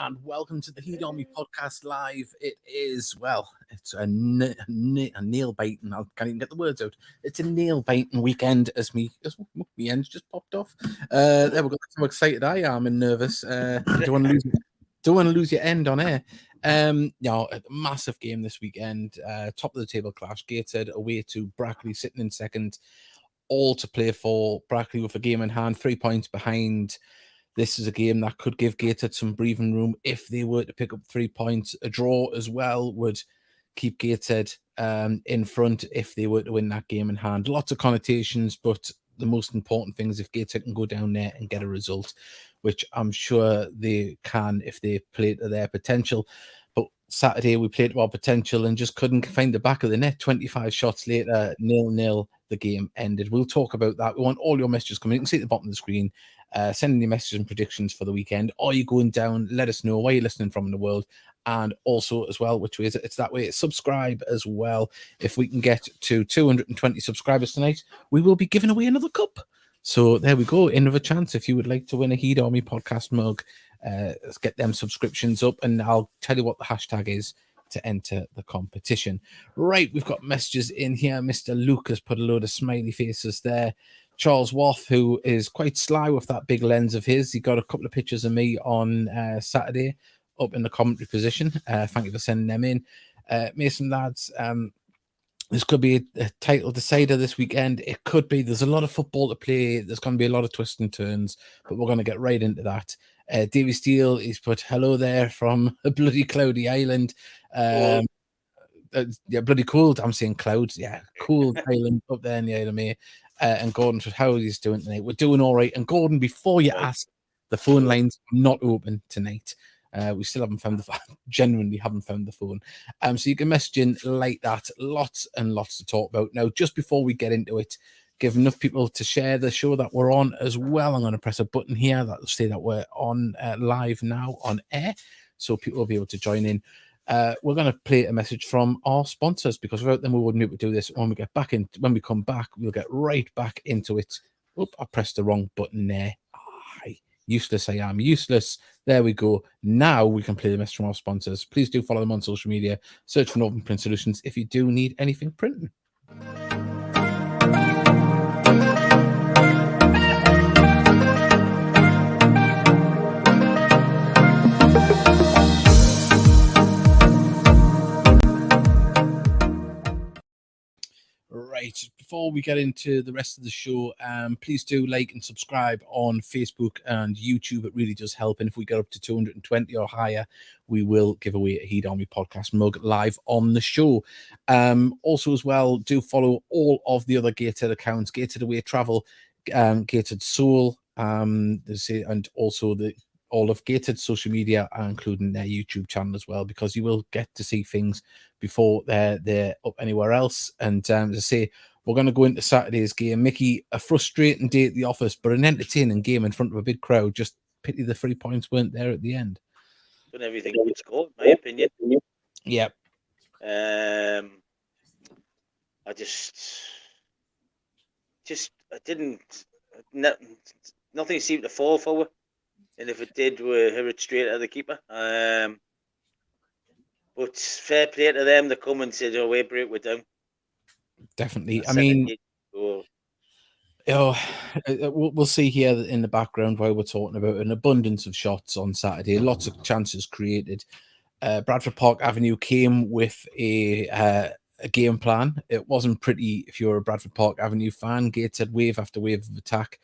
and welcome to the Heat On Me podcast live. It is, well, it's a nail biting. I can't even get the words out. It's a nail biting weekend as my ends just popped off. There we go. That's how excited I am and nervous. Don't want to lose your end on air. A massive game this weekend. Top of the table clash. Gateshead away to Brackley, sitting in second. All to play for. Brackley with a game in hand, 3 points behind. This is a game that could give Gateshead some breathing room if they were to pick up 3 points. A draw as well would keep Gateshead in front if they were to win that game in hand. Lots of connotations, but the most important thing is if Gateshead can go down there and get a result, which I'm sure they can if they play to their potential. But Saturday we played to our potential and just couldn't find the back of the net. 25 shots later, 0-0, the game ended. We'll talk about that. We want all your messages coming. You can see at the bottom of the screen. Send any messages and predictions for the weekend. Are you going down? Let us know where you're listening from in the world. And also as well, which way is it? It's that way. Subscribe as well. If we can get to 220 subscribers tonight, we will be giving away another cup. So there we go. Another chance. If you would like to win a Heat Army podcast mug, let's get them subscriptions up. And I'll tell you what the hashtag is to enter the competition. Right, we've got messages in here. Mr. Luke has put a load of smiley faces there. Charles Wath, who is quite sly with that big lens of his. He got a couple of pictures of me on Saturday up in the commentary position. Thank you for sending them in. Mason lads, this could be a title decider this weekend. It could be. There's a lot of football to play. There's going to be a lot of twists and turns, but we're going to get right into that. Davey Steele, he's put hello there from a bloody cloudy island. Bloody cold. I'm saying clouds. Yeah, cool island up there in the Isle of May. And Gordon said, how are you doing tonight? We're doing all right. And Gordon, before you ask, the phone lines are not open tonight. We still haven't found genuinely haven't found the phone. So you can message in like that. Lots and lots to talk about. Now, just before we get into it, give enough people to share the show that we're on as well. I'm going to press a button here that'll say that we're on live now on air, so people will be able to join in. We're going to play a message from our sponsors because without them we wouldn't be able to do this. When we come back, we'll get right back into it. I pressed the wrong button there. Useless. I am useless. There we go. Now we can play the message from our sponsors. Please do follow them on social media. Search for Northern Print Solutions if you do need anything printing. Right, before we get into the rest of the show, please do like and subscribe on Facebook and YouTube. It really does help. And if we get up to 220 or higher, we will give away a Heat Army podcast mug live on the show. Also, as well, do follow all of the other Gateshead accounts: Gateshead Away Travel, Gateshead Soul, and also all of Gateshead social media, including their YouTube channel as well, because you will get to see things before they're up anywhere else. And as I say, we're going to go into Saturday's game. Mickey, a frustrating day at the office, but an entertaining game in front of a big crowd. Just pity the 3 points weren't there at the end. But everything would score, in my opinion. Yeah. I didn't. Nothing seemed to fall forward. And if it did, we hit it straight at the keeper. But fair play to them. They come and said, "Oh, we break we're down." Definitely. I mean, we'll see here in the background while we're talking about an abundance of shots on Saturday. Lots of chances created. Bradford Park Avenue came with a game plan. It wasn't pretty if you're a Bradford Park Avenue fan. Gateshead wave after wave of attack.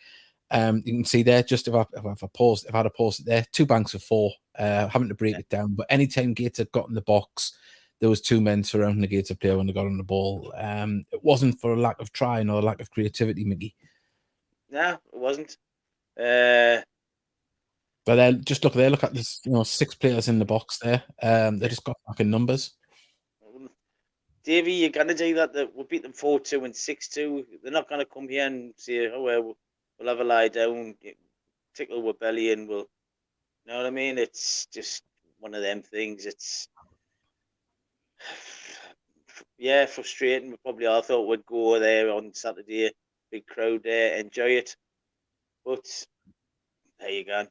You can see there, just if I had a pause it there, 2 banks of 4, having to break it down. But anytime Gateshead got in the box, there was 2 men surrounding the Gateshead player when they got on the ball. It wasn't for a lack of trying or a lack of creativity, Mickey. No, it wasn't. But just look there. Look at this. 6 players in the box there. They just got fucking numbers. Davey, you're gonna do that. We'll beat them 4-2 and 6-2. They're not gonna come here and say, "Oh well, we'll have a lie down, tickle our belly, and we'll." You know what I mean? It's just one of them things. It's frustrating. We probably all thought we'd go there on Saturday, big crowd there, enjoy it. But there you go.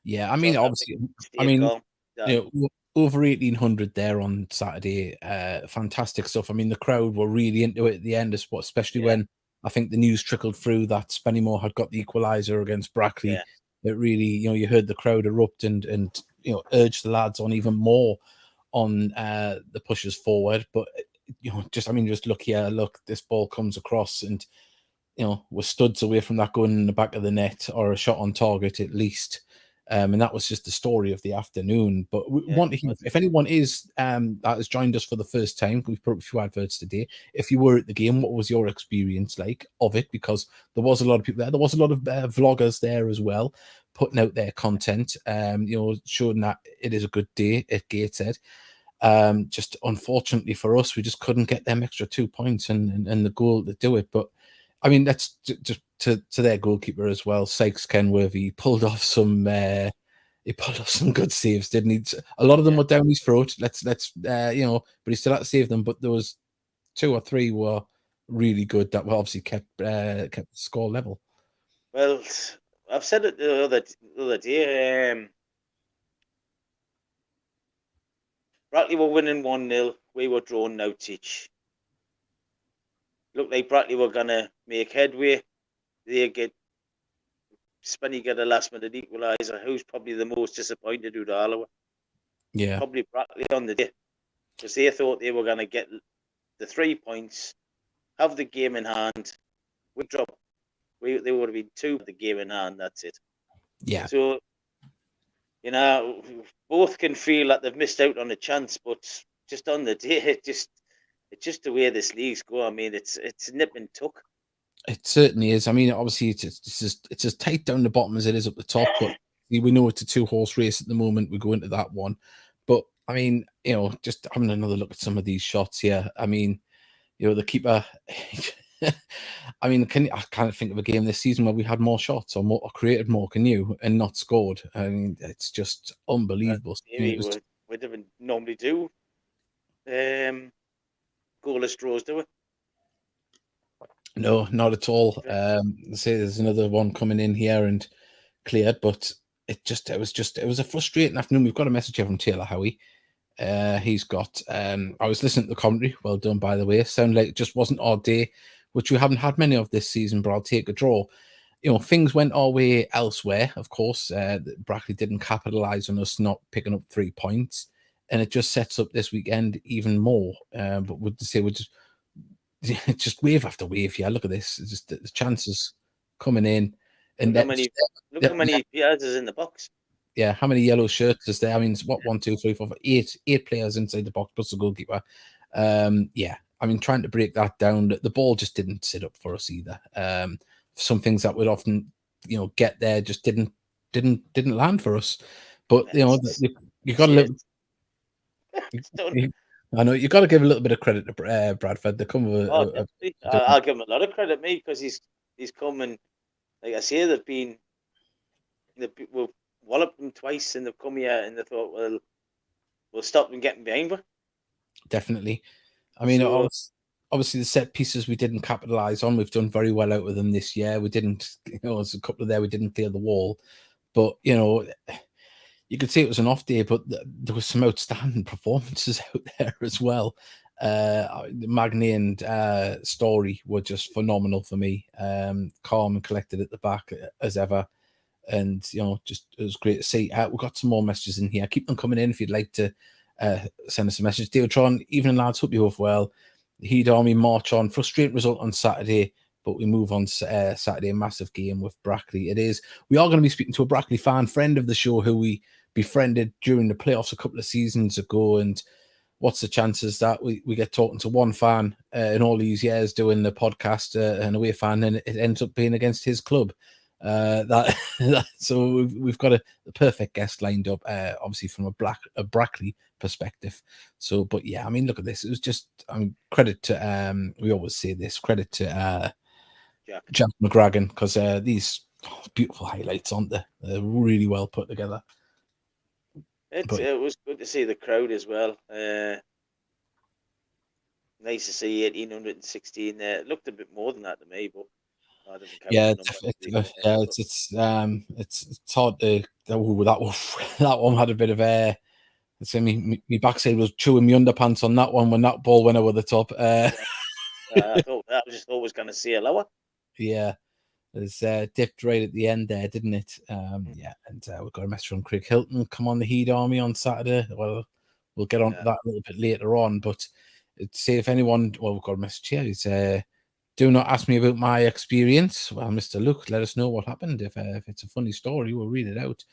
Yeah, I So mean, I think obviously, I stayed mean, calm. Yeah, over 1,800 there on Saturday. Fantastic stuff. I mean, the crowd were really into it at the end, especially yeah, when I think the news trickled through that Spennymoor had got the equaliser against Brackley. yeah, It really, you heard the crowd erupt and urge the lads on even more on the pushes forward. But just look here, look, this ball comes across and we're studs away from that going in the back of the net or a shot on target at least. And that was just the story of the afternoon. But we yeah. want to hear if anyone is that has joined us for the first time. We've put up a few adverts today. If you were at the game, what was your experience like of it? Because there was a lot of people there. There was a lot of vloggers there as well, putting out their content. Showing that it is a good day at Gateshead. Just unfortunately for us, we just couldn't get them extra 2 points and the goal to do it. But I mean, that's just to their goalkeeper as well, Sykes Kenworthy. He pulled off some good saves, didn't he? A lot of them Yeah. were down his throat. But he still had to save them. But there was 2 or 3 were really good that were obviously kept the score level. Well, I've said it the other day. Brackley were winning 1-0. We were drawn out each. Looked like Brackley were gonna make headway. They Spenny get a last minute equaliser. Who's probably the most disappointed out of all of it? Yeah, Probably Brackley on the day, because they thought they were gonna get the 3 points, have the game in hand. We drop. They would have been two the game in hand. That's it. yeah. So both can feel like they've missed out on a chance, but just on the day, it's just the way this league's go. I mean, it's nip and tuck. It certainly is. I mean, obviously, it's as tight down the bottom as it is up the top, but we know it's a 2-horse race at the moment. We go into that one, but I mean, just having another look at some of these shots here. I mean, the keeper. I mean, I can't think of a game this season where we had more shots or created more. Can you and not scored? I mean, it's just unbelievable. I mean, it Maybe was we didn't normally do goalless draws, do we? no, not at all. Say there's another one coming in here and cleared, but it was a frustrating afternoon. We've got a message here from Taylor Howie. He's got I was listening to the commentary, well done by the way. Sound like it just wasn't our day, which we haven't had many of this season, but I'll take a draw. Things went our way elsewhere, of course. Brackley didn't capitalize on us not picking up 3 points, and it just sets up this weekend even more. But we'd say we're just wave after wave. Yeah, look at this. It's just the chances coming in, and Look how that many look yeah, how many players is in the box. yeah. How many yellow shirts is there? I mean, it's what 8 players inside the box plus the goalkeeper. Yeah. I mean, trying to break that down, the ball just didn't sit up for us either. Some things that would often, get there just didn't land for us. But you got a Shit. little. It's done. I know you got to give a little bit of credit to Bradford. They come with Oh, definitely. I'll give him a lot of credit, me, because he's come and, like I say, we've walloped them twice, and they've come here and they thought, well, we'll stop them getting behind us. definitely. I mean, So obviously the set pieces we didn't capitalize on. We've done very well out of them this year. We didn't, there's a couple of there we didn't clear the wall, but you could see it was an off day. But there was some outstanding performances out there as well. Magni and Story were just phenomenal for me. Calm and collected at the back as ever. And just it was great to see. We've got some more messages in here. Keep them coming in if you'd like to send us a message. Deotron, evening lads, hope you both well. The Heat Army march on. Frustrating result on Saturday, but we move on Saturday. A massive game with Brackley. It is. We are going to be speaking to a Brackley fan, friend of the show, who we befriended during the playoffs a couple of seasons ago. And what's the chances that we get talking to one fan in all these years doing the podcast, an away fan, and it ends up being against his club? So we've got a perfect guest lined up, obviously from a Brackley perspective. So, but yeah, I mean, look at this. It was just, credit to we always say this, credit to Jack McGragan, because these beautiful highlights on there, they're really well put together. it was good to see the crowd as well. Nice to see 1,816 there. It looked a bit more than that to me, but I doesn't count Yeah, the number. it's hard to. Oh, that one that one had a bit of air. So me backside was chewing my underpants on that one when that ball went over the top. I just thought was going to see a lower. Yeah, it's dipped right at the end there, didn't it? Yeah, and we've got a message from Craig Hilton. Come on, the Heat Army on Saturday. Well, we'll get on to that a little bit later on. But say if anyone, well, we've got a message here. It's do not ask me about my experience. Well, Mr. Luke, let us know what happened. If it's a funny story, we'll read it out.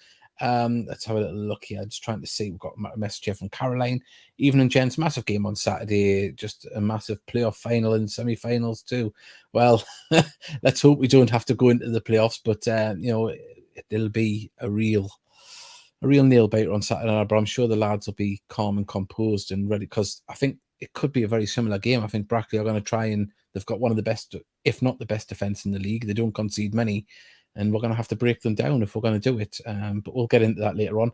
Let's have a little look here. Just trying to see. We've got a message here from Caroline. Evening, gents. Massive game on Saturday. Just a massive playoff final and semi-finals too. Well, let's hope we don't have to go into the playoffs. But it'll be a real nail biter on Saturday night. But I'm sure the lads will be calm and composed and ready, because I think it could be a very similar game. I think Brackley are going to try, and they've got one of the best, if not the best, defense in the league. They don't concede many, and we're going to have to break them down if we're going to do it. But we'll get into that later on.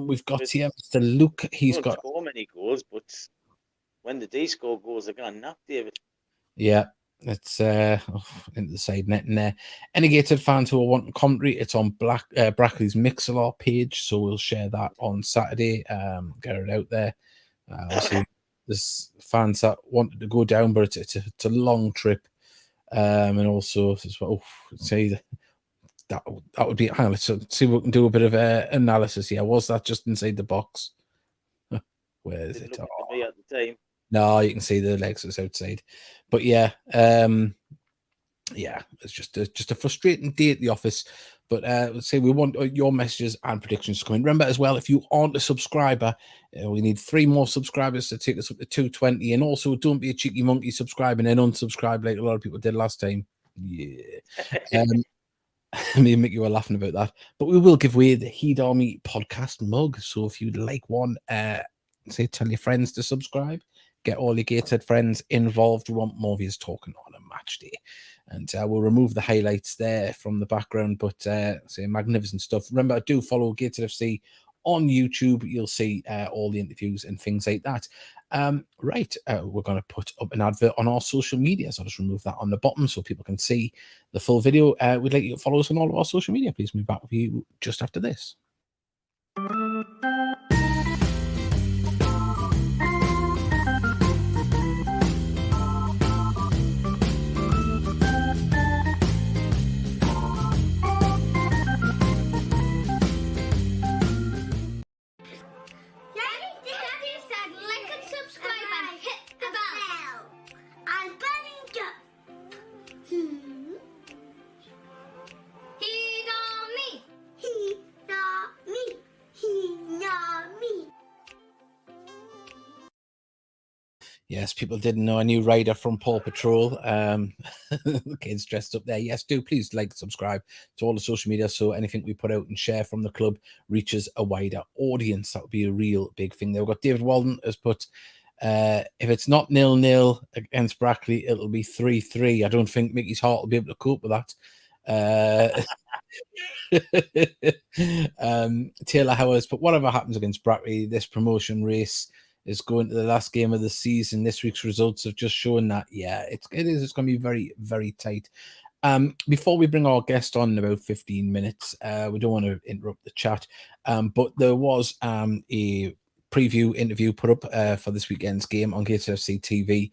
We've got here Mr. Luke. He's got score many goals, but when the D score goals, they're going to knock David. Yeah, it's into the side net in there. Any Gated fans who are wanting commentary, it's on Brackley's Mixlr page, so we'll share that on Saturday. Get it out there. Obviously, there's fans that wanted to go down, but it's a long trip, and also as well. Say that would be. Hang on, let's see if we can do a bit of analysis here. Was that just inside the box? Where is it? Oh. Me at the time. No, you can see the legs is outside, but yeah, it's just a frustrating day at the office. But let's say we want your messages and predictions to come in. Remember as well, if you aren't a subscriber, we need 3 more subscribers to take us up to 220. And also, don't be a cheeky monkey, subscribe and then unsubscribe like a lot of people did last time. Yeah. Me and Mickey were laughing about that. But we will give away the Heat Army podcast mug. So if you'd like one, tell your friends to subscribe. Get all your Gated friends involved. We want more of you talking on a match day. And we'll remove the highlights there from the background, but magnificent stuff. Remember, do follow Gated FC on YouTube. You'll see all the interviews and things like that. We're going to put up an advert on our social media. So I'll just remove that on the bottom so people can see the full video. We'd like you to follow us on all of our social media. Please move back with you just after this. Yes, people didn't know a new rider from Paw Patrol. The kids dressed up there. Yes, do please subscribe to all the social media so anything we put out and share from the club reaches a wider audience. That would be a real big thing there. We've got David Walden has put, if it's not 0-0 against Brackley, it'll be 3-3. I don't think Mickey's heart will be able to cope with that. Taylor Howers, but whatever happens against Brackley, this promotion race is going to the last game of the season. This week's results have just shown that, it's going to be very, very tight. Before we bring our guest on in about 15 minutes, we don't want to interrupt the chat, but there was a preview interview put up for this weekend's game on Gated FC TV.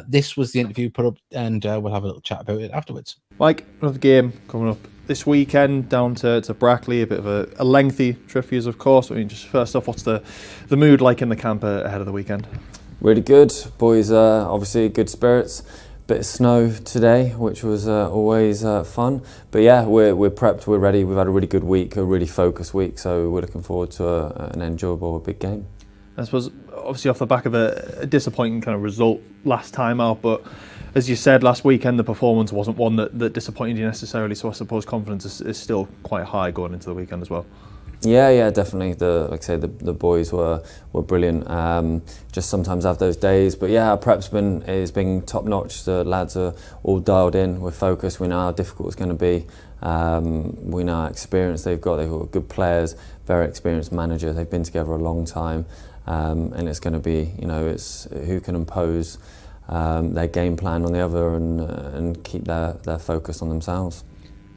This was the interview put up, and we'll have a little chat about it afterwards. Mike, another game coming up this weekend down to Brackley, a bit of a lengthy trip for you, of course. I mean, just first off, what's the mood like in the camp ahead of the weekend? Really good. Boys are obviously good spirits. Bit of snow today, which was always fun. But yeah, we're prepped, we're ready. We've had a really good week, a really focused week, so we're looking forward to an enjoyable big game. I suppose, obviously off the back of a disappointing kind of result last time out, but as you said last weekend, the performance wasn't one that disappointed you necessarily, so I suppose confidence is still quite high going into the weekend as well. Yeah, definitely. Like I say, the boys were brilliant. Just sometimes have those days, but yeah, our prep's been top notch. The lads are all dialed in. We're focused. We know how difficult it's going to be. We know how experience they've got. They've got good players, very experienced manager. They've been together a long time, and it's going to be, it's who can impose their game plan on the other, and keep their focus on themselves.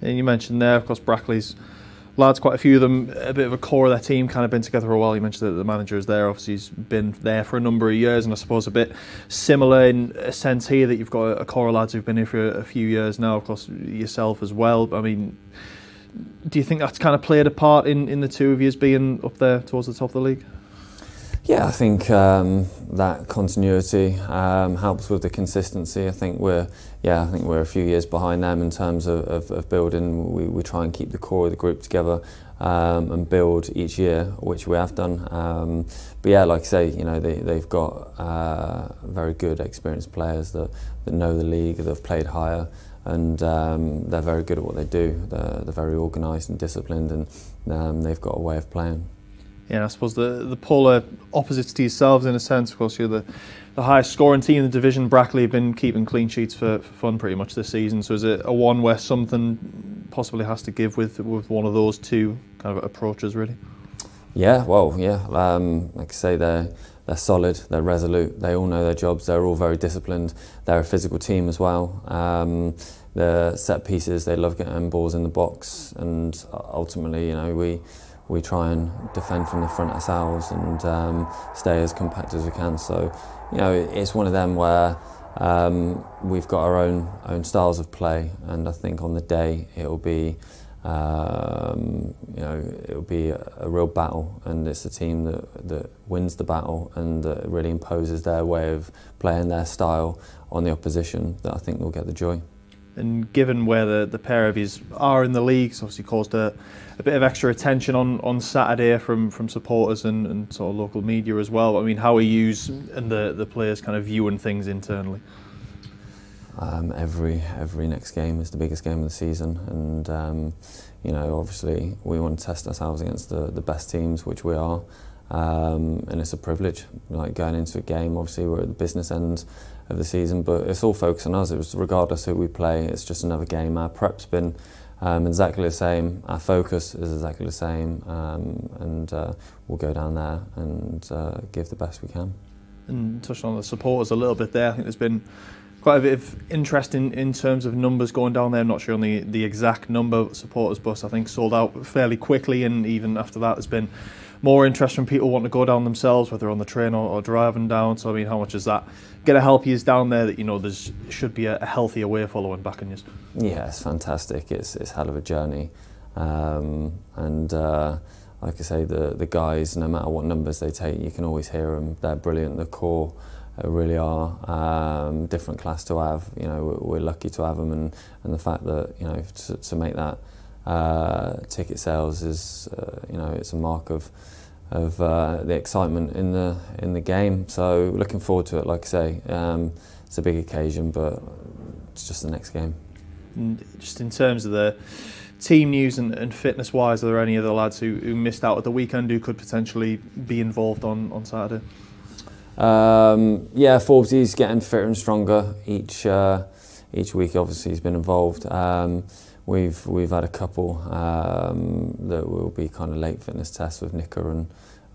And you mentioned there, of course, Brackley's lads, quite a few of them, a bit of a core of their team, kind of been together for a while. You mentioned that the manager is there, obviously he's been there for a number of years, and I suppose a bit similar in a sense here, that you've got a core of lads who've been here for a few years now, of course yourself as well. I mean, do you think that's kind of played a part in the two of you being up there towards the top of the league? Yeah, I think that continuity helps with the consistency. I think we're a few years behind them in terms of building. We try and keep the core of the group together and build each year, which we have done. But yeah, like I say, they've got very good, experienced players that know the league, that have played higher, and they're very good at what they do. They're very organised and disciplined, and they've got a way of playing. Yeah, I suppose the polar opposites to yourselves in a sense. Of course, you're the highest scoring team in the division. Brackley have been keeping clean sheets for fun pretty much this season. So is it a one where something possibly has to give with one of those two kind of approaches, really? Yeah, well, yeah. Like I say, they're solid, they're resolute, they all know their jobs, they're all very disciplined. They're a physical team as well. The set pieces, they love getting balls in the box, and ultimately, we try and defend from the front ourselves and stay as compact as we can. So, it's one of them where we've got our own styles of play, and I think on the day it'll be a real battle, and it's a team that wins the battle and that really imposes their way of playing, their style on the opposition, that I think will get the joy. And given where the pair of yous are in the league, it's obviously caused a bit of extra attention on Saturday from supporters and sort of local media as well. I mean, how are yous and the players kind of viewing things internally? Every next game is the biggest game of the season, and obviously we want to test ourselves against the best teams, which we are, and it's a privilege. Like going into a game, obviously we're at the business end of the season, but it's all focused on us. It was regardless who we play, it's just another game. Our prep's been exactly the same. Our focus is exactly the same, and we'll go down there and give the best we can. And touching on the supporters a little bit there, I think there's been quite a bit of interest in terms of numbers going down there. I'm not sure on the exact number of supporters, but I think sold out fairly quickly, and even after that there's been more interest from people wanting to go down themselves, whether on the train or driving down. So I mean, how much is that going to help you down there, that there's should be a healthier way of following back in you? Yeah, it's fantastic. It's hell of a journey, and like I say, the guys, no matter what numbers they take, you can always hear them. They're brilliant. The core really are different class to have. We're lucky to have them, and the fact that to make that ticket sales is it's a mark of the excitement in the game. So looking forward to it. Like I say, it's a big occasion, but it's just the next game. And just in terms of the team news and fitness wise, are there any other lads who missed out at the weekend who could potentially be involved on Saturday? Forbesy's getting fitter and stronger each week. Obviously, he's been involved. We've had a couple that will be kind of late fitness tests with Nicker and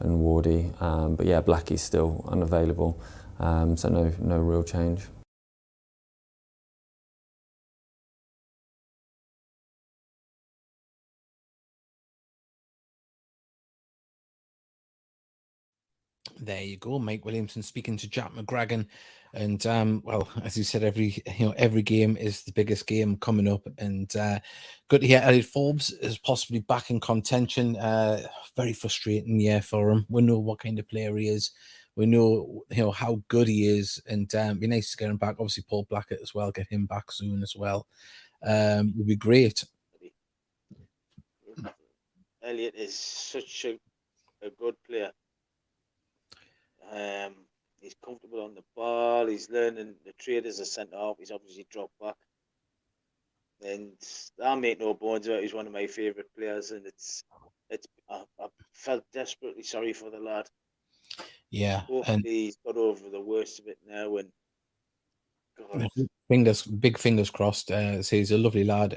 Wardy. But yeah, Blackie's still unavailable. So no real change. There you go, Mike Williamson speaking to Jack McGragan, and as you said, every game is the biggest game coming up, and good to hear Elliot Forbes is possibly back in contention. Very frustrating year for him. We know what kind of player he is. We know how good he is, and it'd be nice to get him back. Obviously, Paul Blackett as well, get him back soon as well. Would be great. Elliot is such a good player. He's comfortable on the ball. He's learning the trade as a centre half. He's obviously dropped back, and I make no bones about it. He's one of my favourite players, and I felt desperately sorry for the lad. Yeah, hopefully and he's got over the worst of it now, and God. big fingers crossed. So he's a lovely lad.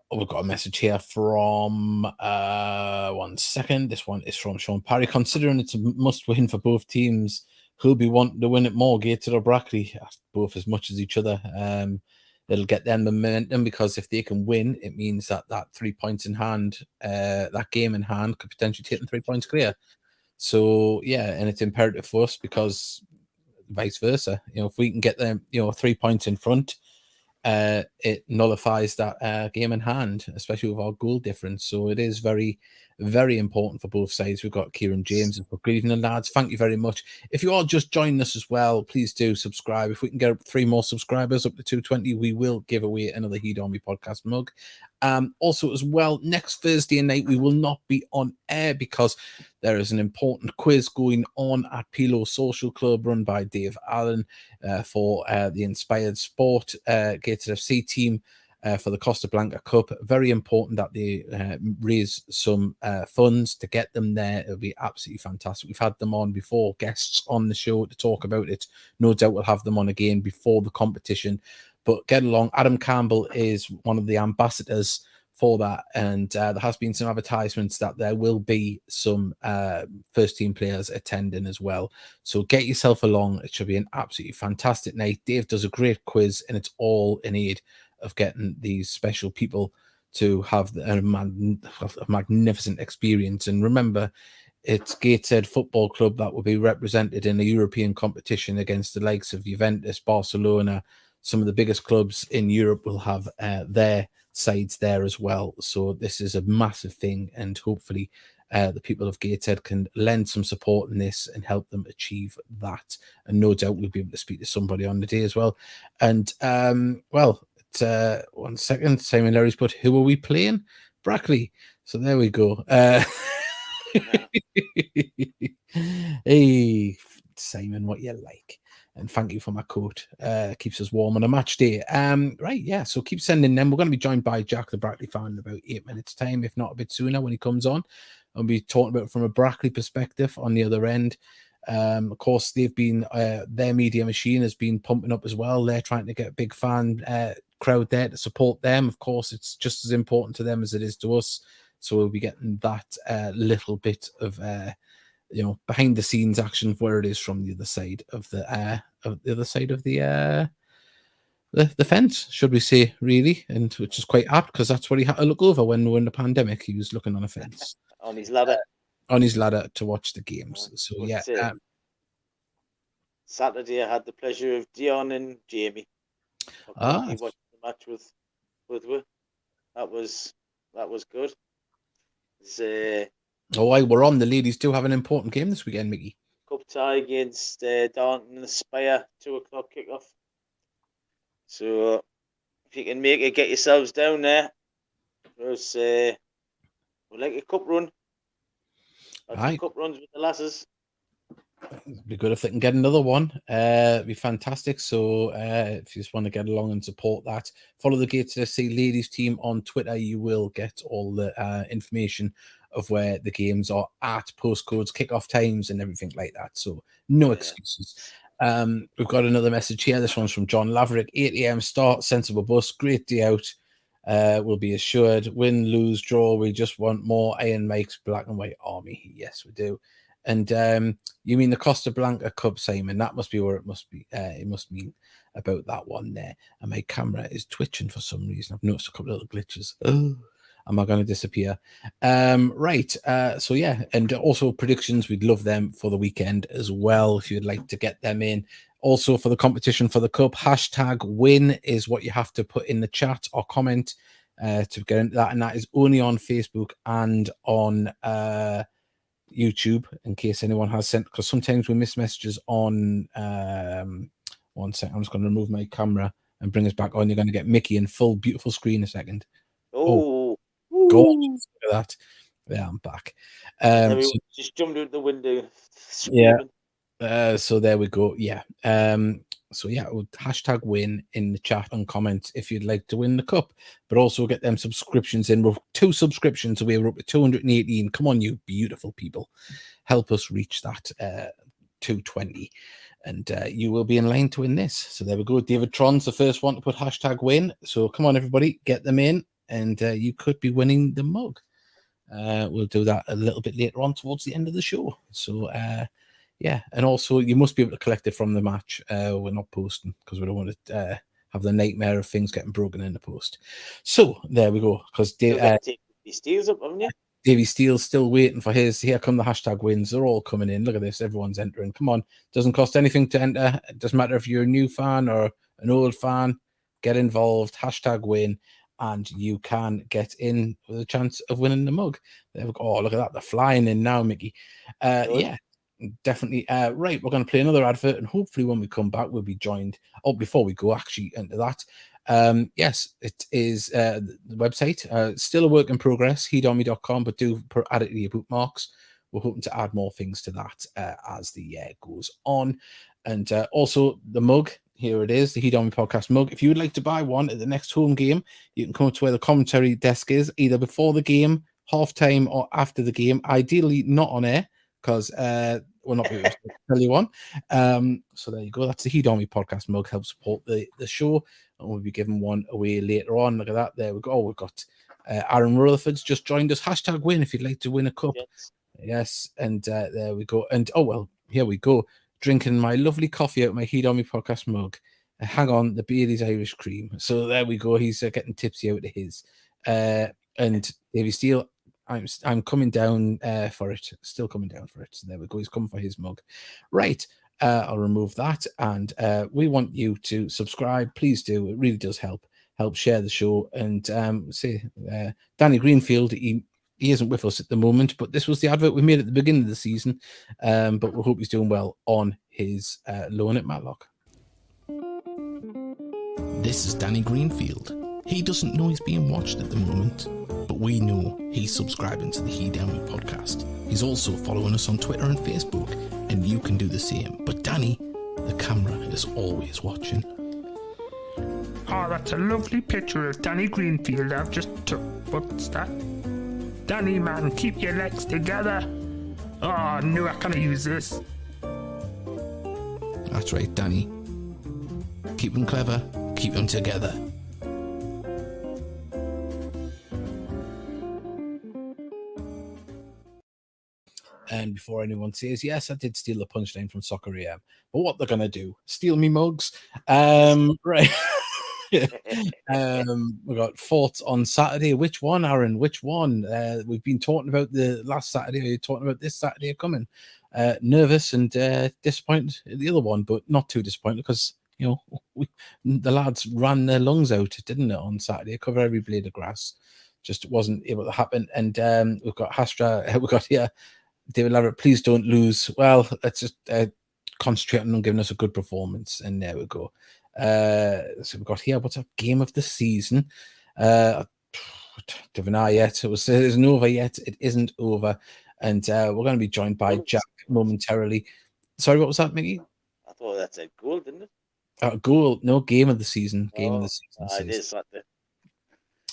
We've got a message here from 1 second. This one is from Sean Parry. Considering it's a must-win for both teams, who'll be wanting to win it more, Gated or Brackley, both as much as each other. It'll get them momentum, because if they can win, it means that 3 points in hand, that game in hand, could potentially take them 3 points clear. So yeah, and it's imperative for us, because vice versa. If we can get them, 3 points in front, it nullifies that game in hand, especially with our goal difference. So it is very, very important for both sides. We've got Kieran James and good evening, lads. Thank you very much. If you are just joining us as well, please do subscribe. If we can get 3 more subscribers up to 220, we will give away another Heed Army podcast mug. Also, as well, next Thursday night we will not be on air, because there is an important quiz going on at Pilo Social Club, run by Dave Allen, for the Inspired Sport Gated FC team, for the Costa Blanca Cup. Very important that they raise some funds to get them there. It'll be absolutely fantastic. We've had them on before, guests on the show to talk about it. No doubt we'll have them on again before the competition. But get along. Adam Campbell is one of the ambassadors for that, and there has been some advertisements that there will be some first team players attending as well. So get yourself along. It should be an absolutely fantastic night. Dave does a great quiz, and it's all in aid of getting these special people to have a magnificent experience. And remember, it's Gateshead Football Club that will be represented in a European competition against the likes of Juventus, Barcelona. Some of the biggest clubs in Europe will have their sides there as well. So this is a massive thing, and hopefully the people of Gateshead can lend some support in this and help them achieve that. And no doubt we'll be able to speak to somebody on the day as well. And well, it's 1 second. Simon Larry's put, who are we playing? Brackley. So there we go. Hey, Simon, what you like? And thank you for my coat. Keeps us warm on a match day. Right, yeah. So keep sending them. We're going to be joined by Jack the Brackley fan in about 8 minutes' time, if not a bit sooner, when he comes on. I'll be talking about it from a Brackley perspective on the other end. Of course, they've been their media machine has been pumping up as well. They're trying to get a big fan crowd there to support them. Of course, it's just as important to them as it is to us. So we'll be getting that little bit of behind the scenes action of where it is from the other side of the fence, should we say, really, and which is quite apt, because that's what he had to look over when we were in the pandemic. He was looking on a fence on his ladder to watch the games. So yeah. Saturday I had the pleasure of Dion and Jamie. He watched the match with That was good. We're on. The ladies do have an important game this weekend, Mickey. Cup tie against Darnton and Aspire, 2:00 kickoff. So if you can make it, get yourselves down there. There's we'll like a cup run. Cup runs with the lasses. It'd be good if they can get another one. It'd be fantastic. So if you just want to get along and support that, follow the Gateshead FC ladies team on Twitter. You will get all the information of where the games are at, postcodes, kickoff times, and everything like that. So no excuses. We've got another message here. This one's from John Laverick. 8 a.m. start, sensible bus, great day out. Will be assured. Win, lose, draw. We just want more Iron Mike's black and white army. Yes, we do. And you mean the Costa Blanca Cup, Simon? That must be where it must be. It must mean about that one there. And my camera is twitching for some reason. I've noticed a couple of little glitches. Oh, am I going to disappear? Right. So yeah, and also predictions. We'd love them for the weekend as well, if you'd like to get them in. Also for the competition for the cup, #win is what you have to put in the chat or comment to get into that, and that is only on Facebook and on YouTube, in case anyone has sent, because sometimes we miss messages on 1 second. I'm just going to remove my camera and bring us back on. You're going to get Mickey in full beautiful screen in a second. Oh gorgeous. Look at that. Yeah, I'm back. So, just jumped out the window. Screaming. Yeah. So there we go. Yeah. So yeah, #win in the chat and comment if you'd like to win the cup, but also get them subscriptions in. We're 2 subscriptions away. We're up to 218. Come on, you beautiful people, help us reach that 220, and you will be in line to win this. So there we go. David Tron's the first one to put #win. So come on, everybody, get them in, and you could be winning the mug. We'll do that a little bit later on towards the end of the show. So yeah, and also you must be able to collect it from the match. We're not posting because we don't want to have the nightmare of things getting broken in the post. So there we go. Because You'll get to take these steals up, haven't you? Davey Steele's still waiting for his. Here come the hashtag wins. They're all coming in. Look at this. Everyone's entering. Come on. Doesn't cost anything to enter. It doesn't matter if you're a new fan or an old fan. Get involved. Hashtag win. And you can get in with a chance of winning the mug. Oh, look at that. They're flying in now, Mickey. Yeah, definitely. Right. We're going to play another advert. And hopefully when we come back, we'll be joined. Oh, before we go actually into that. Yes, it is the website. Still a work in progress, headarmy.com, but do add it to your bookmarks. We're hoping to add more things to that as the year goes on. And also the mug, here it is, the Heat Army Podcast mug. If you would like to buy one at the next home game, you can come to where the commentary desk is, either before the game, halftime, or after the game. Ideally not on air, because we're not able to tell you one. So there you go. That's the Heat Army Podcast mug. Help support the show. And we'll be giving one away later on. Look at that. There we go. We've got Aaron Rutherford's just joined us. Hashtag win if you'd like to win a cup. Yes. And there we go. And oh, well, here we go. Drinking my lovely coffee out of my Heat Army Podcast mug. Hang on, the Bailey's Irish cream. So there we go. He's getting tipsy out of his. And Davey Steele, I'm coming down for it. Still coming down for it. So there we go. He's coming for his mug. Right. I'll remove that. And we want you to subscribe. Please do. It really does help share the show. And Danny Greenfield, he isn't with us at the moment, but this was the advert we made at the beginning of the season. But we hope he's doing well on his loan at Matlock. This is Danny Greenfield. He doesn't know he's being watched at the moment, but we know he's subscribing to the He Down Me podcast. He's also following us on Twitter and Facebook, and you can do the same. But Danny, the camera is always watching. Oh, that's a lovely picture of Danny Greenfield I've just took. What's that? Danny, man, keep your legs together. Oh, I knew I couldn't use this. That's right, Danny. Keep them clever, keep them together. And before anyone says, yes, I did steal the punchline from Soccer AM. But what they're going to do, steal me mugs. Right. We got fought on Saturday. Which one, Aaron? Which one? We've been talking about the last Saturday. Are you talking about this Saturday coming? Nervous and disappointed at the other one, but not too disappointed because, you know, the lads ran their lungs out, didn't it, on Saturday? Cover every blade of grass. Just wasn't able to happen. And we've got Hastra. We've got here David Laverick, please don't lose. Well, let's just concentrate on giving us a good performance. And there we go. So we've got here, what's our game of the season? Don't know yet. It isn't over yet. It isn't over. And we're going to be joined by Jack momentarily. Sorry, what was that, Mickey? I thought that said goal, didn't it? Goal, no, game of the season. Game of the season. It is Saturday.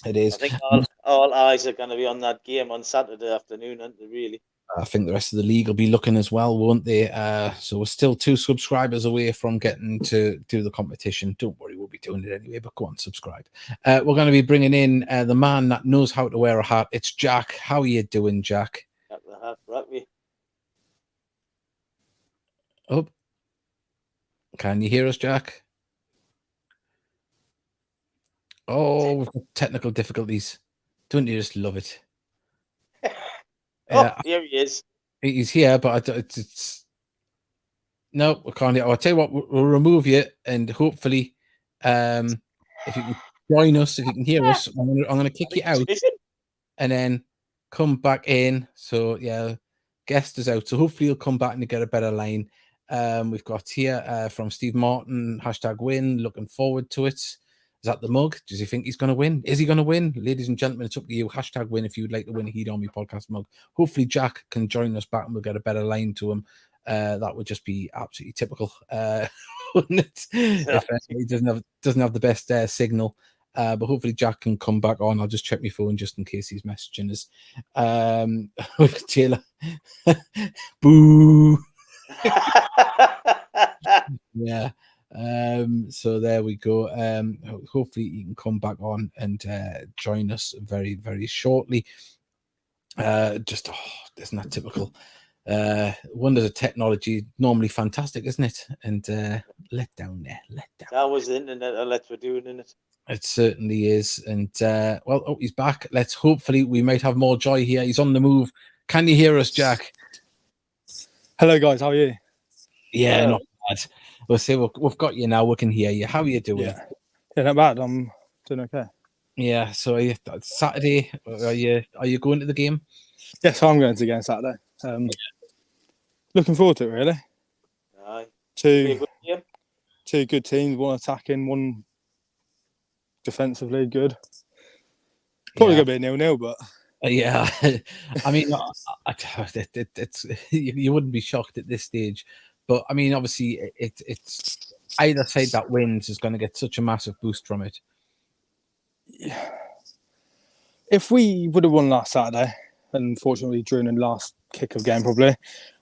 It is. I think all eyes are going to be on that game on Saturday afternoon, aren't they, really? I think the rest of the league will be looking as well, won't they? So we're still 2 subscribers away from getting to do the competition. Don't worry, we'll be doing it anyway, but go on, subscribe. We're going to be bringing in the man that knows how to wear a hat. It's Jack. How are you doing, Jack? Jack the hat, Brackley. Oh, can you hear us, Jack? Oh, we've got technical difficulties. Don't you just love it? Here he is. He's here, but it's no, we can't. I'll tell you what, we'll remove you, and hopefully, if you can join us, if you can hear us, I'm going to kick you out, and then come back in. So yeah, guest is out, so hopefully you'll come back and you get a better line. We've got here from Steve Martin, hashtag win. Looking forward to it. Is that the mug? Does he think he's going to win? Is he going to win? Ladies and gentlemen, it's up to you. Hashtag win if you would like to win a Heat Army podcast mug. Hopefully Jack can join us back and we'll get a better line to him. That would just be absolutely typical, wouldn't it? If he doesn't have the best signal. But hopefully Jack can come back on. I'll just check my phone just in case he's messaging us. Taylor. Boo. Yeah. So there we go. Hopefully you can come back on and join us very, very shortly. Isn't that typical? Wonders of technology, normally fantastic, isn't it? And let down there. That was the internet that let we're doing, isn't it? It certainly is. And he's back. Hopefully we might have more joy here. He's on the move. Can you hear us, Jack? Hello, guys. How are you? Yeah, Hello. not bad. We'll say we've got you now. We can hear you. How are you doing? Yeah, not bad. I'm doing okay. Yeah. So Saturday, are you going to the game? Yes, I'm going to go on Saturday. Looking forward to it, really. Aye. Be a good game. Two good teams, one attacking, one defensively good. Probably going to be a 0-0, but... Yeah. I mean, it's you wouldn't be shocked at this stage. But, I mean, obviously, it's either side that wins is going to get such a massive boost from it. Yeah. If we would have won last Saturday, unfortunately drew in the last kick of game probably,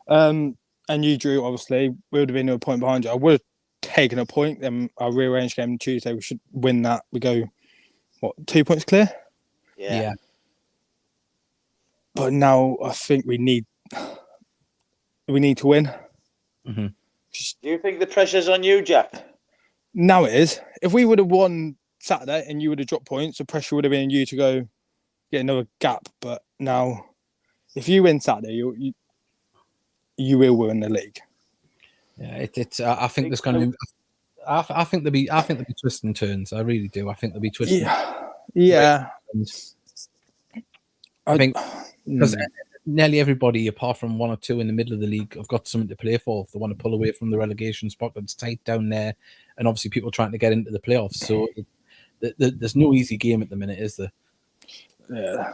and you drew, obviously, we would have been a point behind you. I would have taken a point. Then our rearranged game Tuesday, we should win that. We go, 2 points clear? Yeah. But now I think we need to win. Mm-hmm. Do you think the pressure's on you, Jack? Now it is. If we would have won Saturday and you would have dropped points, the pressure would have been on you to go get another gap. But now, if you win Saturday, you will win the league. Yeah, I think there's going to be. I think there'll be twists and turns. I really do. I think there'll be twists. Yeah. I think because nearly everybody, apart from one or two in the middle of the league, have got something to play for. If they want to pull away from the relegation spot, that's tight down there, and obviously people trying to get into the playoffs. So there's no easy game at the minute, is there? Yeah,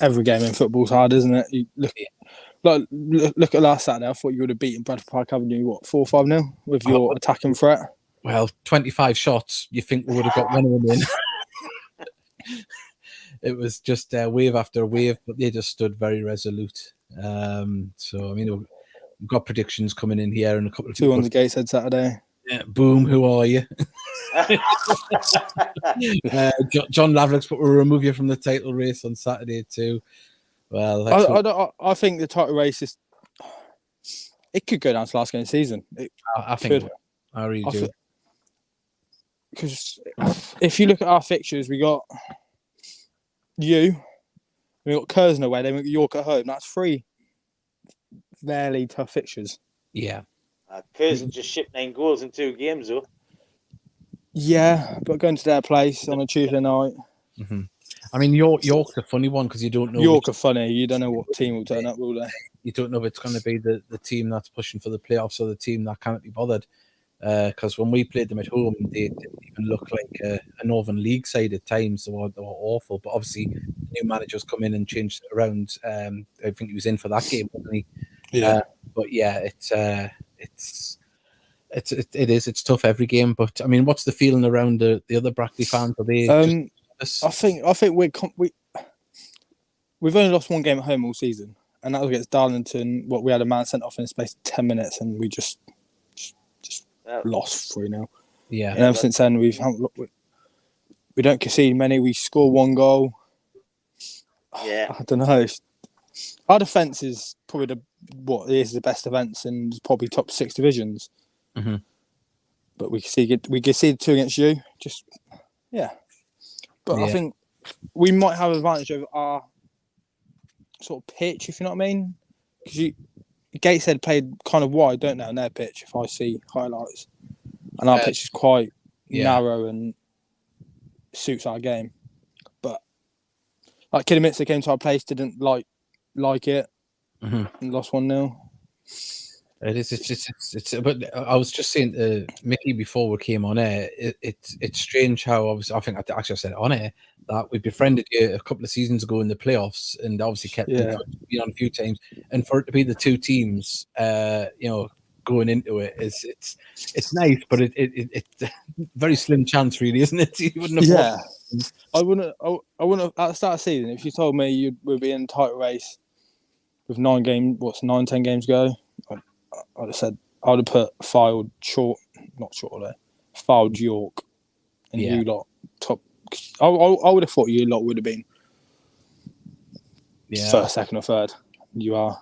every game in football's hard, isn't it? You look at last Saturday. I thought you would have beaten Bradford Park Avenue 4-5-0 with your attacking threat. Well, 25 shots. You think we would have got one of them in? It was just wave after wave, but they just stood very resolute. So I mean, we've got predictions coming in here, and a couple of two on the Gateshead Saturday. Yeah, boom! Who are you? John Laverick's, but we'll remove you from the title race on Saturday too. Well, I think the title race it could go down to the last game of the season. I think I really do. Because if you look at our fixtures, we got Curzon away, then we got York at home. That's 3 fairly tough fixtures. Yeah. Curzon just shipped 9 goals in 2 games, though. Yeah, but going to their place on a Tuesday night. Mm-hmm. I mean, York's a funny one because you don't know. York are funny. You don't know what team will turn up, will they? You don't know if it's going to be the team that's pushing for the playoffs or the team that can't be bothered. Because when we played them at home, they didn't even look like a Northern League side at times. They were awful. But obviously, new managers come in and changed it around. I think he was in for that game, wasn't he? Yeah. But yeah, it's tough every game. But I mean, what's the feeling around the other Brackley fans? Are they? I think we've only lost 1 game at home all season, and that was against Darlington. We had a man sent off in the space of 10 minutes, and we just lost 3-0. Yeah. And ever since then, we don't concede many. We score 1 goal. Yeah. I don't know. Our defence is probably the best defence in probably top 6 divisions. Mm-hmm. But we conceded 2 against you. But I think we might have an advantage over our sort of pitch, if you know what I mean. Because Gateshead played kind of wide, don't they, on their pitch, if I see highlights. And our pitch is quite narrow and suits our game. But like Kidderminster came to our place, didn't like it, and lost 1-0. It is. It's. But I was just saying to Mickey before we came on air. It's strange how obviously I think I actually said it on air that we befriended you a couple of seasons ago in the playoffs, and obviously kept in touch, been on a few times, and for it to be the 2 teams, going into it it's nice, but it's very slim chance, really, isn't it? You wouldn't have. Yeah, I wouldn't have, at the start of the season, if you told me you would be in a title race with 10 games go. I'd have said I would have put filed York and you lot top. I would have thought you lot would have been first, second, or third. You are.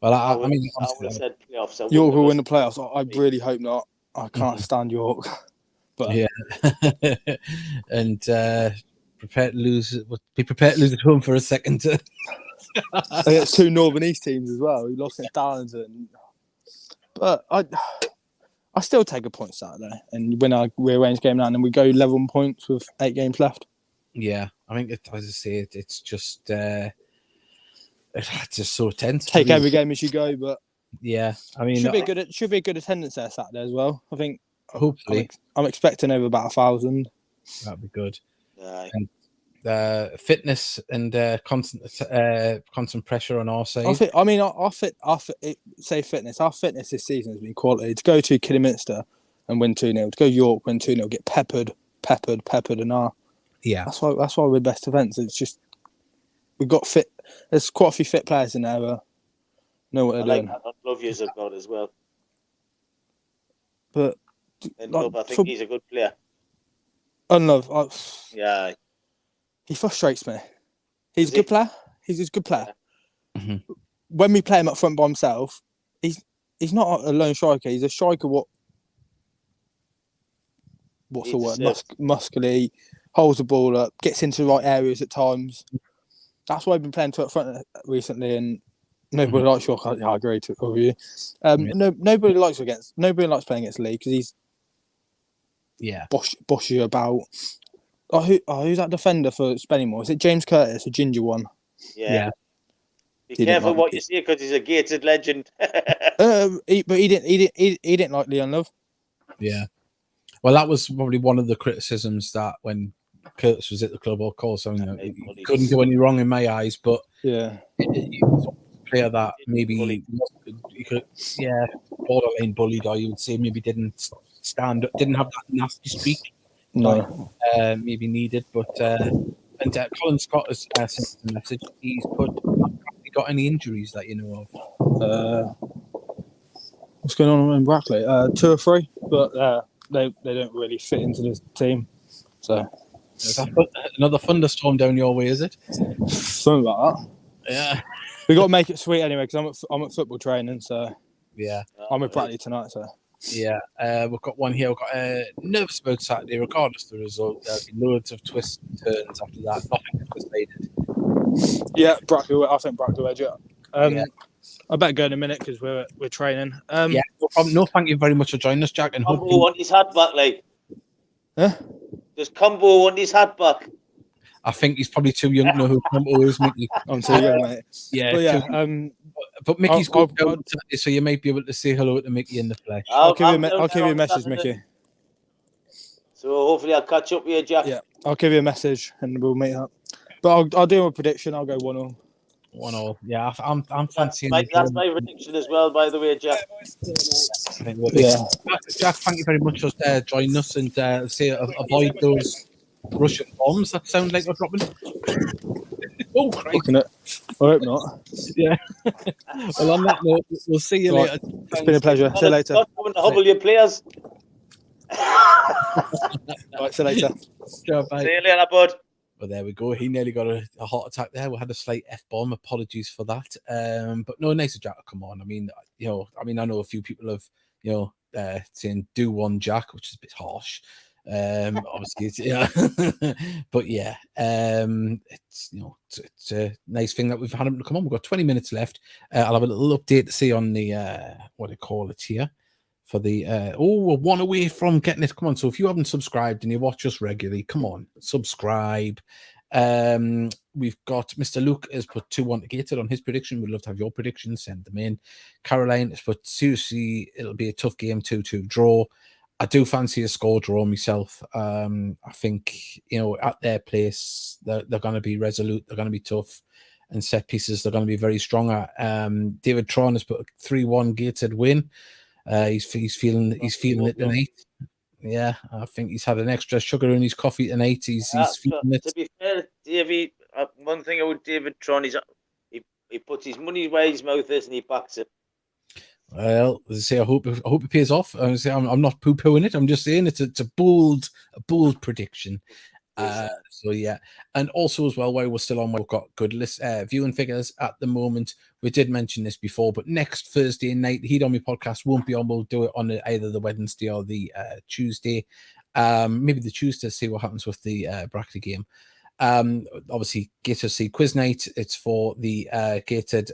Well, I I mean, would have said playoffs. York will win the playoffs. I really hope not. I can't Mhm. stand York. But Yeah. And prepare to lose. Be prepared to lose at home for a second. it's 2 Northern East teams as well. We lost at Darlington. But I still take a point Saturday and win our rearranged game now, and then we go level on points with 8 games left. Yeah, I think as I say, it's just it's just so tense. Take every game as you go, but yeah, I mean, should be a good attendance there Saturday as well. I think. Hopefully, I'm expecting over about 1,000. That'd be good. Aye. And fitness and constant pressure on our side. Say fitness. Our fitness this season has been quality. To go to Kidderminster and win 2-0, to go York, win 2-0, get peppered, and yeah. That's why we're best defence. It's just we've got fit. There's quite a few fit players in there. Know what they're doing. I love yous have got as well. But And I think he's a good player. Yeah. He frustrates me. He's a good player. He's a good player. Yeah. Mm-hmm. When we play him up front by himself, he's not a lone striker. He's a striker. What's the word? Muscly, holds the ball up, gets into the right areas at times. That's why I've been playing to up front recently, and nobody likes York. I agree with you. Nobody likes playing against Lee because he's boshy about. Who's that defender for Spennymoor? Is it James Curtis, a ginger one? Yeah. Be careful what you say because he's a gated legend. But he didn't like Leon Love. Yeah. Well, that was probably one of the criticisms that when Curtis was at the club, of course, he couldn't do any wrong in my eyes, but yeah, he was a player that maybe he could, borderline bullied, or you would say maybe didn't have that nasty streak. No, maybe needed, but Colin Scott has sent a message. He's put, have you got any injuries that you know of? What's going on in Brackley? 2 or 3, but they don't really fit into this team. So another thunderstorm down your way, is it? Something like that. Yeah, we got to make it sweet anyway because I'm at football training, so yeah, I'm with Brackley tonight, so. Yeah, we've got one here. We've got nervous about Saturday, regardless of the result. There'll be loads of twists and turns after that. Nothing is decided. Yeah, Brackley. I think Brackley will edge it. I better go in a minute because we're training. Yeah, no problem. No, thank you very much for joining us, Jack. And Combo want his hat back, like. Huh? Does Combo want his hat back? I think he's probably too young to know who Combo is, Mickey. I'm too young, mate. Yeah, but yeah. But Mickey's good, so you might be able to say hello to Mickey in the flesh. I'll give you a message, Mickey. So hopefully I'll catch up with you, Jack. Yeah, I'll give you a message and we'll meet up. But I'll do a prediction. I'll go 1-1. 1-1. Yeah, I'm fancying. That's my prediction as well, by the way, Jack. Jack, thank you very much for joining us and avoid those Russian bombs that sound like they're dropping. Oh, Christ. I hope not. Yeah. Well, on that note, we'll see you later. It's been a pleasure. See you later. Not going to hobble your players. Right, see you later. See you later, bud. Well, there we go. He nearly got a heart attack there. We had a slight F-bomb. Apologies for that. But no, nice of Jack to come on. I mean, I know a few people have, saying do one Jack, which is a bit harsh. Obviously, but yeah, it's a nice thing that we've had him to come on. We've got 20 minutes left. I'll have a little update to see on the what do you call it here for the we're one away from getting it. Come on, so if you haven't subscribed and you watch us regularly, come on, subscribe. We've got Mr. Luke has put 2-1 to Gated on his prediction. We'd love to have your predictions. Send them in. Caroline has put seriously, it'll be a tough game, 2-2 draw. I do fancy a score draw myself. I think, at their place, they're going to be resolute. They're going to be tough. And set pieces, they're going to be very strong at. David Tron has put a 3-1 Gated win. He's feeling it tonight. Yeah, I think he's had an extra sugar in his coffee tonight. He's feeling it. To be fair, Davey, one thing about David Tron is he puts his money where his mouth is and he backs it. Well, as I say, I hope it pays off. I'm not poo-pooing it. I'm just saying it's a bold prediction. So yeah, and also as well, while we're still on, we've got good viewing figures at the moment. We did mention this before, but next Thursday night, the Heat on Me podcast won't be on. We'll do it on either the Wednesday or the Tuesday. Maybe the Tuesday, see what happens with the Brackley game. Obviously, Gator C quiz night. It's for the Gated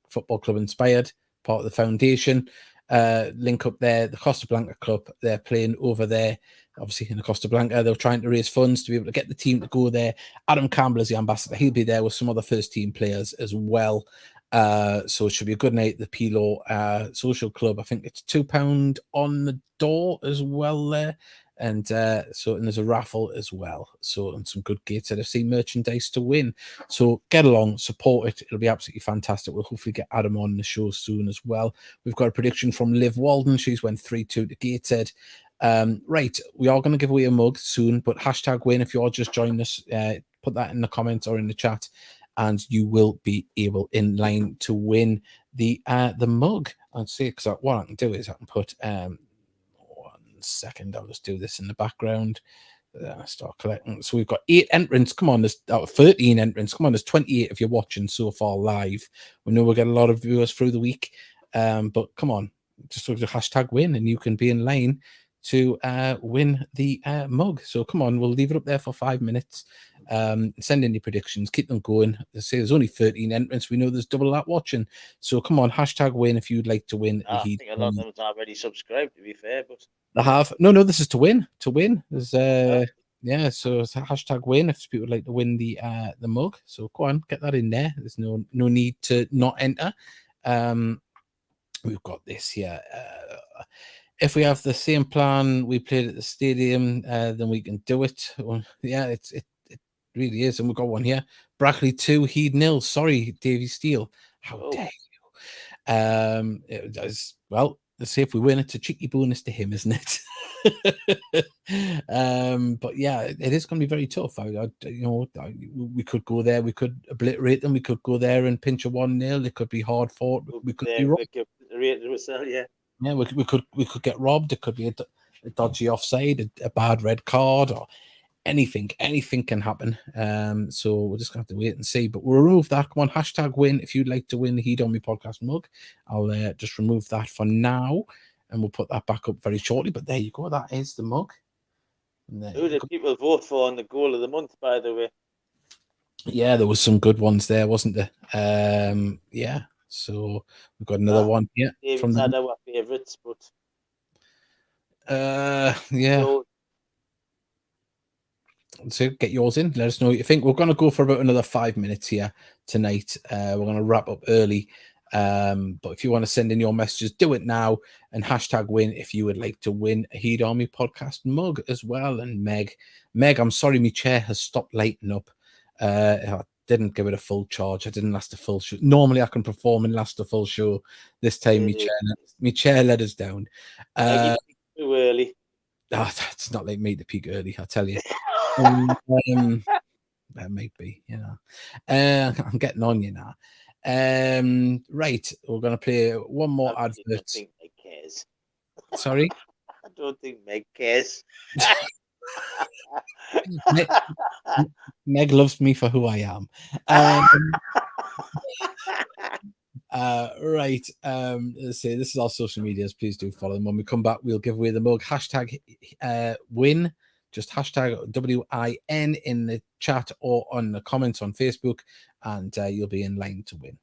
Football Club Inspired, part of the foundation. Link up there, the Costa Blanca Club. They're playing over there, obviously in the Costa Blanca. They're trying to raise funds to be able to get the team to go there. Adam Campbell is the ambassador. He'll be there with some other first team players as well. So it should be a good night. The Pilo Social Club. I think it's £2 on the door as well there. And so there's a raffle as well. So and some good Gates FC merchandise to win. So get along, support it. It'll be absolutely fantastic. We'll hopefully get Adam on the show soon as well. We've got a prediction from Liv Walden. She's went 3-2 to Gateshead. Right, we are going to give away a mug soon, but hashtag win if you're just joining us. Put that in the comments or in the chat, and you will be able in line to win the mug. I'd say because what I can do is I can put 1 second. I'll just do this in the background. Start collecting. So we've got 8 entrants. Come on, there's 13 entrants. Come on, there's 28 if you're watching so far live. We know we'll get a lot of viewers through the week, but come on, just look at the hashtag win, and you can be in line to win the mug. So come on, we'll leave it up there for 5 minutes. Send in your predictions, keep them going. They say there's only 13 entrants. We know there's double that watching. So come on, hashtag win if you'd like to win. I think a lot of them have already subscribed, to be fair, but they have. No, this is to win. To win. There's yeah, so it's a hashtag win if people would like to win the mug. So go on, get that in there. There's no need to not enter. We've got this here. If we have the same plan we played at the stadium, then we can do it. Well, yeah, it really is. And we've got one here. Brackley 2, Heed 0. Sorry, Davy Steele. How dare you? It does. Well, let's see if we win. It's a cheeky bonus to him, isn't it? But yeah, it is going to be very tough. We could go there. We could obliterate them. We could go there and pinch a 1-0. It could be hard fought. We could be wrong. Yeah, we could get robbed. It could be a dodgy offside, a bad red card, or anything can happen. So we're just gonna have to wait and see. But we'll remove that. Come on, hashtag win if you'd like to win the Heat on Me podcast mug. I'll just remove that for now, and we'll put that back up very shortly. But there you go. That is the mug. Who did people vote for on the goal of the month, by the way? Yeah, there was some good ones there, wasn't there? Yeah. So we've got another one here. David's had our favourites, but yeah. So get yours in. Let us know what you think. We're going to go for about another 5 minutes here tonight. We're going to wrap up early. But if you want to send in your messages, do it now, and hashtag win if you would like to win a Heat Army podcast mug as well. And Meg, I'm sorry, my chair has stopped lighting up. I didn't give it a full charge. I didn't last a full show. Normally I can perform and last a full show. This time my chair let us down. Too early. It's not like me to peak early, I tell you. That might be, I'm getting on you now. Right, we're going to play one more advert. I don't think Meg cares. Sorry? I don't think Meg cares. Meg loves me for who I am. Right. Let's see. This is our social medias. Please do follow them. When we come back, we'll give away the mug. Hashtag win. Just hashtag WIN in the chat or on the comments on Facebook, and you'll be in line to win.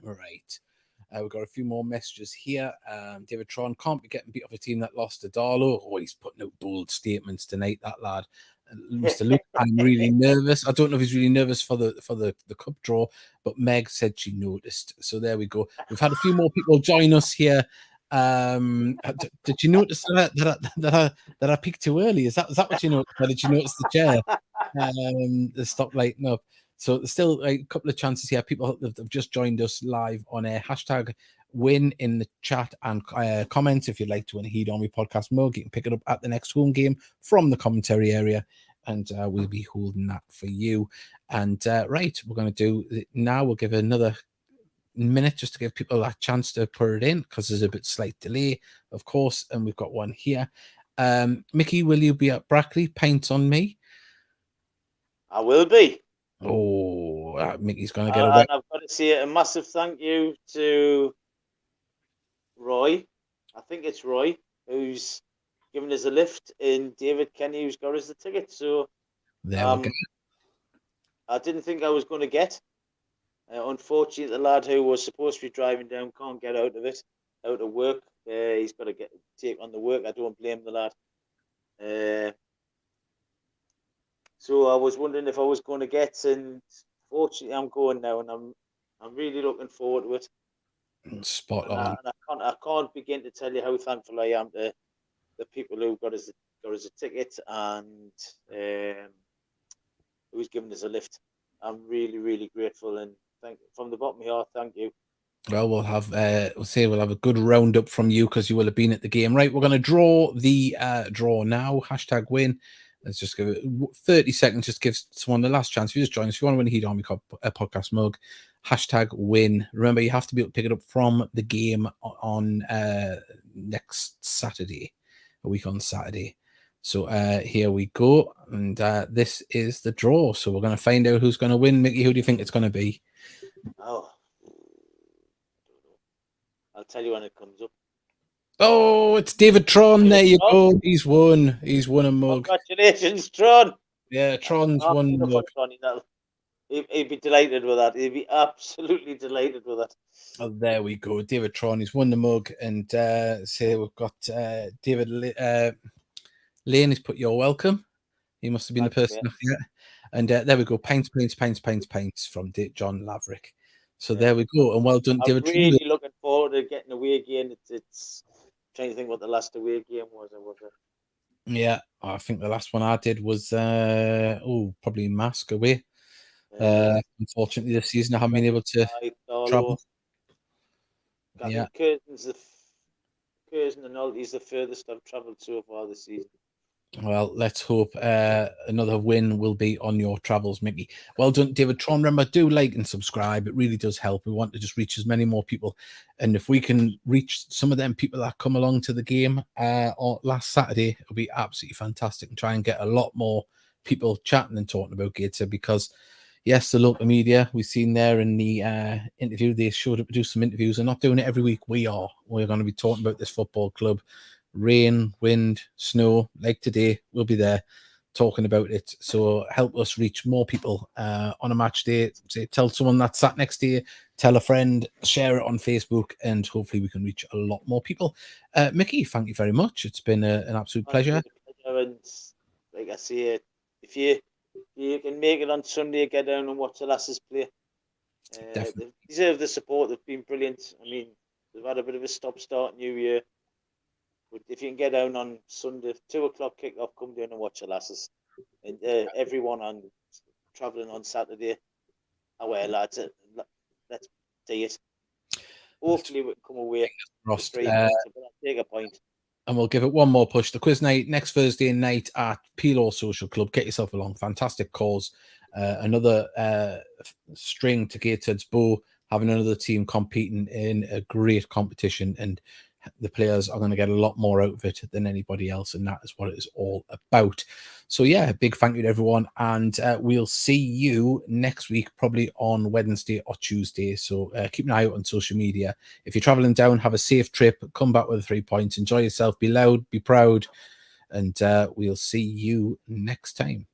Right. We've got a few more messages here. David Tron can't be getting beat off a team that lost to Darlow. Oh, he's putting out bold statements tonight, that lad. Mr. Luke, I'm really nervous. I don't know if he's really nervous for the cup draw, but Meg said she noticed. So there we go. We've had a few more people join us here. Did you notice that I peaked too early? Is that what you noticed? Or did you notice the chair? The stop lighting up. So there's still a couple of chances here. People that have just joined us live on a hashtag win in the chat and comments. If you'd like to win a Heed Army podcast mug, you can pick it up at the next home game from the commentary area, and we'll be holding that for you. And right, we're going to do now. We'll give another minute just to give people a chance to put it in, because there's a bit slight delay, of course, and we've got one here. Mickey, will you be at Brackley? Paint on me. I will be. Oh, Mickey's going to get away. And I've got to say a massive thank you to Roy. I think it's Roy who's given us a lift, and David Kenny who's got us the ticket. So there we go. I didn't think I was going to get. Unfortunately, the lad who was supposed to be driving down can't get out of work. He's got to take on the work. I don't blame the lad. So I was wondering if I was going to get, and fortunately I'm going now, and I'm really looking forward to it. Spot on. And I can't begin to tell you how thankful I am to the people who got us a ticket and who's given us a lift. I'm really, really grateful, and from the bottom of my heart, thank you. Well, we'll have we'll have a good roundup from you, because you will have been at the game. Right, we're going to draw the draw now. Hashtag win. Let's just give it 30 seconds. Just give someone the last chance. If you just join us, if you want to win a Heed Army podcast mug, hashtag win. Remember, you have to be able to pick it up from the game on next Saturday, a week on Saturday. So here we go. And this is the draw. So we're going to find out who's going to win. Mickey, who do you think it's going to be? Oh, I don't know. I'll tell you when it comes up. Oh, it's David Tron. There you go. He's won. He's won a mug. Congratulations, Tron. Yeah, Tron's won the mug. He'd be delighted with that. He'd be absolutely delighted with that. Oh, there we go. David Tron. He's won the mug. And say we've got David Lane. He's put you're welcome. He must have been the person. Yeah. And there we go. Paints from John Laverick. So there we go. And well done, David. I'm really looking forward to getting away again. It's trying to think what the last away game was. Yeah, I think the last one I did was probably Mask away. Unfortunately, this season I haven't been able to travel. Yeah, Curzon and Aldi's the furthest I've travelled so far this season. Well, let's hope another win will be on your travels, Mickey. Well done, David Tron. Remember, do like and subscribe. It really does help. We want to just reach as many more people. And if we can reach some of them people that come along to the game last Saturday, it'll be absolutely fantastic, and try and get a lot more people chatting and talking about Gateshead, because, yes, the local media, we've seen there in the interview, they showed up to do some interviews. They're not doing it every week. We're going to be talking about this football club. Rain, wind, snow, like today, we'll be there talking about it. So help us reach more people on a match day. Say, tell someone that sat next to you, tell a friend, share it on Facebook, and hopefully we can reach a lot more people. Mickey, thank you very much. It's been an absolute pleasure. And like I say, if you can make it on Sunday, get down and watch the lasses play. They deserve the support. They've been brilliant. I mean, they've had a bit of a stop-start New Year. But if you can get down on Sunday, 2 o'clock kick-off, come down and watch the lasses. And everyone on travelling on Saturday, lads, let's see it. Hopefully we'll come away. Take a point. And we'll give it one more push. The quiz night next Thursday night at Peel Social Club. Get yourself along. Fantastic cause. Another string to Gateshead's bow. Having another team competing in a great competition, and the players are going to get a lot more out of it than anybody else, and that is what it is all about. So yeah, big thank you to everyone, and we'll see you next week, probably on Wednesday or Tuesday. So keep an eye out on social media. If you're traveling down, have a safe trip, come back with 3 points, enjoy yourself, be loud, be proud, and we'll see you next time.